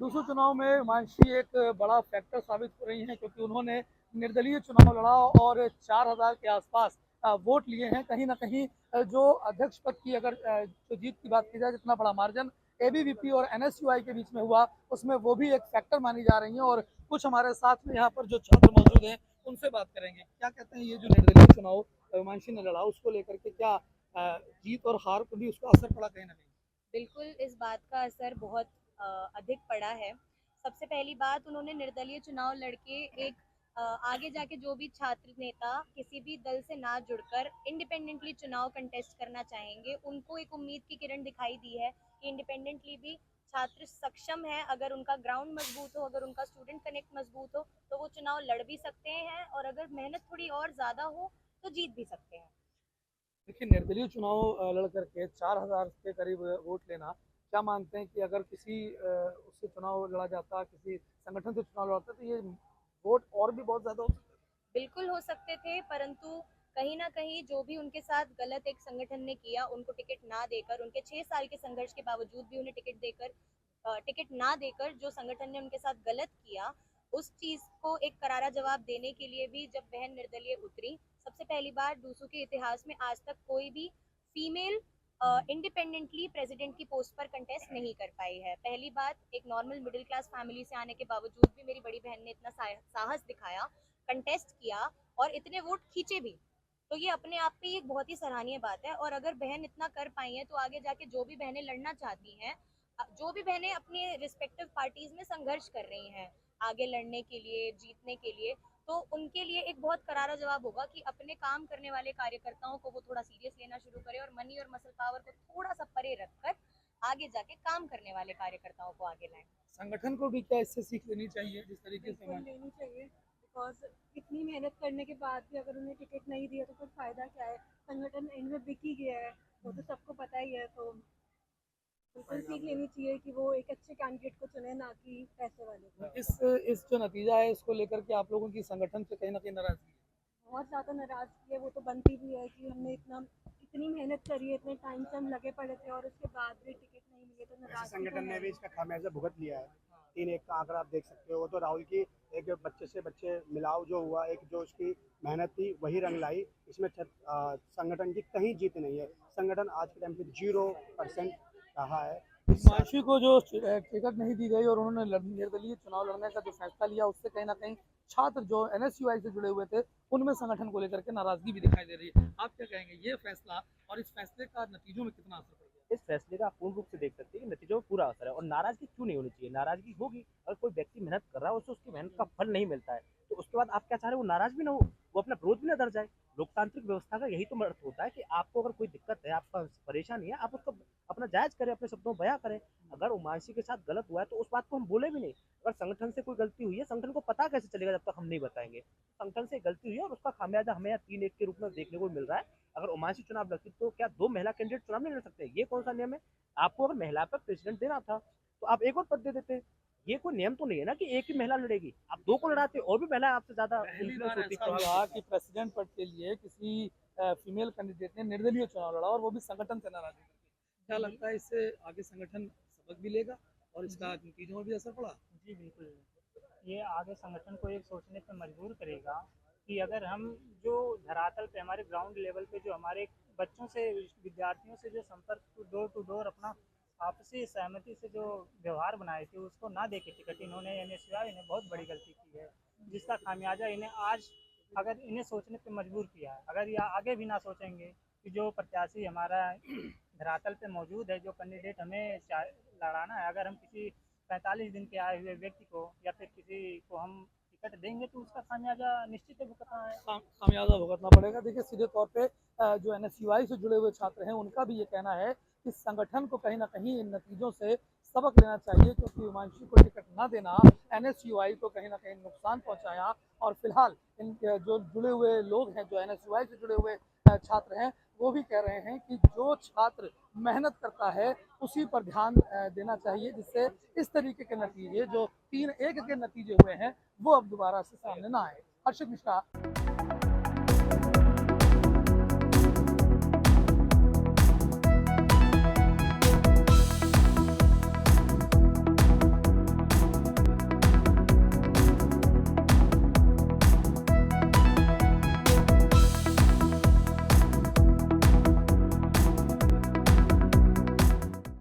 दूसरे चुनाव में हिमांशी एक बड़ा फैक्टर साबित हो रही हैं, क्योंकि उन्होंने निर्दलीय चुनाव लड़ा और 4,000 के आसपास वोट लिए हैं। कहीं ना कहीं जो अध्यक्ष पद की अगर जो जीत की बात की जाए, जितना बड़ा मार्जिन एबीवीपी और एनएसयूआई के बीच में हुआ, उसमें वो भी एक फैक्टर मानी जा रही है। और कुछ हमारे साथ में यहाँ पर जो छात्र मौजूद हैं, उनसे बात करेंगे। क्या कहते हैं, ये जो निर्दलीय चुनाव हिमांशी ने लड़ा, उसको लेकर के क्या जीत और हार को भी उसका असर पड़ा कहीं ना कहीं? बिल्कुल, इस बात का असर बहुत अ, अधिक पड़ा है। सबसे पहली बात, उन्होंने निर्दलीय चुनाव लड़के एक आगे जाके जो भी छात्र नेता किसी भी दल से ना जुड़कर इंडिपेंडेंटली चुनाव कंटेस्ट करना चाहेंगे, उनको एक उम्मीद की किरण दिखाई दी है कि इंडिपेंडेंटली भी छात्र सक्षम है। अगर उनका ग्राउंड मजबूत हो, अगर उनका स्टूडेंट कनेक्ट मजबूत हो, तो वो चुनाव लड़ भी सकते हैं और अगर मेहनत थोड़ी और ज़्यादा हो, तो जीत भी सकते हैं। देखिए, निर्दलीय चुनाव लड़ करके 4,000 के करीब वोट लेना, क्या मानते हैं कि अगर किसी उससे चुनाव लड़ा जाता, किसी संगठन से चुनाव लड़ता, तो ये वोट और भी बहुत ज़्यादा हो सकते बिल्कुल हो सकते थे, परंतु कहीं न कहीं जो भी उनके साथ गलत एक संगठन ने किया, उनको टिकट ना देकर, उनके 6 साल के संघर्ष के बावजूद भी उन्हें टिकट ना देकर जो संगठन ने उनके साथ गलत किया, उस चीज़ को एक करारा जवाब देने के लिए भी जब बहन निर्दलीय उतरी, सबसे पहली बार डूसू के इतिहास में आज तक कोई भी फीमेल इंडिपेंडेंटली प्रेसिडेंट की पोस्ट पर कंटेस्ट नहीं कर पाई है। पहली बात, एक नॉर्मल मिडिल क्लास फैमिली से आने के बावजूद भी मेरी बड़ी बहन ने इतना साहस दिखाया, कंटेस्ट किया और इतने वोट खींचे भी। तो ये अपने आप पे एक बहुत ही सराहनीय बात है। और अगर बहन इतना कर पाई है, तो आगे जाके जो भी बहनें लड़ना चाहती हैं, जो भी बहनें अपने रिस्पेक्टिव पार्टीज में संघर्ष कर रही हैं आगे लड़ने के लिए, जीतने के लिए, तो उनके लिए एक बहुत करारा जवाब होगा कि अपने काम करने वाले कार्यकर्ताओं को वो थोड़ा सीरियस लेना शुरू करें और मनी और मसल पावर को थोड़ा सा परे रखकर आगे जाके काम करने वाले कार्यकर्ताओं को आगे लाएं। हैं। संगठन को भी क्या इससे सीख लेनी चाहिए, जिस तरीके से बिल्कुल लेनी चाहिए। बिकॉज इतनी मेहनत करने के बाद भी अगर उन्हें टिकट नहीं दिया तो फिर फ़ायदा क्या है। संगठन एंड में बिक ही गया है, वो तो सबको पता ही है। तो बिल्कुल सीख लेनी चाहिए कि वो एक अच्छे कैंडिडेट को चुने, ना कि पैसे वाले को। इस जो नतीजा है, इसको लेकर के आप लोगों की संगठन से कहीं ना कहीं नाराजगी बहुत ज़्यादा नाराज़गी है, वो तो बनती भी है कि हमने इतनी मेहनत करी है, इतने टाइम से हम लगे पड़े थे और उसके बाद भी टिकट नहीं मिले, तो ऐसे नाराज़गी तो संगठन ने है भी ही। इसका खामियाजा भुगत लिया है। 3-1 का आंकड़ा आप देख सकते हो। वो तो राहुल की एक बच्चे से बच्चे मिलाव जो हुआ, एक जो उसकी मेहनत थी वही रंग लाई। इसमें संगठन की कहीं जीत नहीं है। संगठन आज के टाइम पे 0% रहा है। हिमांशु को जो टिकट नहीं दी गई और उन्होंने निर्दलीय चुनाव लड़ने का जो फैसला लिया, उससे कहीं ना कहीं छात्र जो एनएसयूआई से जुड़े हुए थे, उनमें संगठन को लेकर के नाराजगी भी दिखाई दे रही है। आप क्या कहेंगे, ये फैसला और इस फैसले का नतीजों में कितना असर पड़ गया? इस फैसले का आप पूर्ण रूप से देख सकते हैं कि नतीजों में पूरा असर है। और नाराजगी क्यों नहीं होनी चाहिए? नाराजगी होगी अगर कोई व्यक्ति मेहनत कर रहा है, उससे उसकी मेहनत का फल नहीं मिलता है, तो उसके बाद आप क्या चाह रहे हैं? वो नाराज भी ना हो, वो अपना विरोध भी ना दर्ज जाए। लोकतांत्रिक व्यवस्था का यही तो अर्थ होता है कि आपको अगर कोई दिक्कत है, आपका परेशानी है, आप उसको अपना जायज करें, अपने शब्दों में बयां करें। अगर उमांशी के साथ गलत हुआ है, तो उस बात को हम बोले भी नहीं। अगर संगठन से कोई गलती हुई है, संगठन को पता कैसे चलेगा जब तक हम नहीं बताएंगे? संगठन से गलती हुई है और उसका खामियाजा हमें 3-1 के रूप में देखने को मिल रहा है। अगर उमांशी चुनाव लड़ती, तो क्या 2 महिला कैंडिडेट चुनाव नहीं लड़ सकते? ये कौन सा नियम है? आपको अगर महिला पर प्रेसिडेंट देना था, तो आप एक और पद दे देते। ये कोई नियम तो नहीं है ना कि एक ही महिला लड़ेगी। आप 2 को लड़ाते और भी महिला आपसे ज्यादा पहली इन्फ्लुएंस बार होती, ऐसा प्रभावित हुआ होती। कि प्रेसिडेंट पद के लिए किसी फीमेल कैंडिडेट ने निर्दलीय चुनाव लड़ा, और वो भी संगठन से नाराज होकर के। क्या लगता है, इससे आगे संगठन सबक भी लेगा और इसका नतीजों में भी असर पड़ा? जी बिल्कुल। ये आगे संगठन को एक सोचने पर मजबूर करेगा कि अगर हम जो धरातल पे, हमारे ग्राउंड लेवल पे जो हमारे बच्चों से, विद्यार्थियों से जो संपर्क टू डोर अपना आपसी सहमति से जो व्यवहार बनाए थे, उसको ना दे के टिकट इन्होंने एनएसयूआई ने बहुत बड़ी गलती की है, जिसका खामियाजा इन्हें आज अगर इन्हें सोचने पे मजबूर किया है। अगर ये आगे भी ना सोचेंगे कि जो प्रत्याशी हमारा धरातल पे मौजूद है, जो कैंडिडेट हमें लड़ाना है, अगर हम किसी 45 दिन के आए हुए व्यक्ति को या फिर किसी को हम टिकट देंगे, तो उसका खामियाजा निश्चित है भुगतना है। खामियाजा भुगतना पड़ेगा। देखिए, सीधे तौर पे जो एनएसयूआई से जुड़े हुए छात्र हैं, उनका भी ये कहना है कि संगठन को कहीं ना कहीं इन नतीजों से सबक लेना चाहिए, क्योंकि हिमांशु को टिकट न देना एनएसयूआई को कहीं ना कहीं नुकसान पहुंचाया। और फिलहाल इन जो जुड़े हुए लोग हैं, जो एनएसयूआई से जुड़े हुए छात्र हैं, वो भी कह रहे हैं कि जो छात्र मेहनत करता है, उसी पर ध्यान देना चाहिए, जिससे इस तरीके के नतीजे जो 3-1 के नतीजे हुए हैं, वो अब दोबारा से सामने ना आए। हर्षित मिश्रा।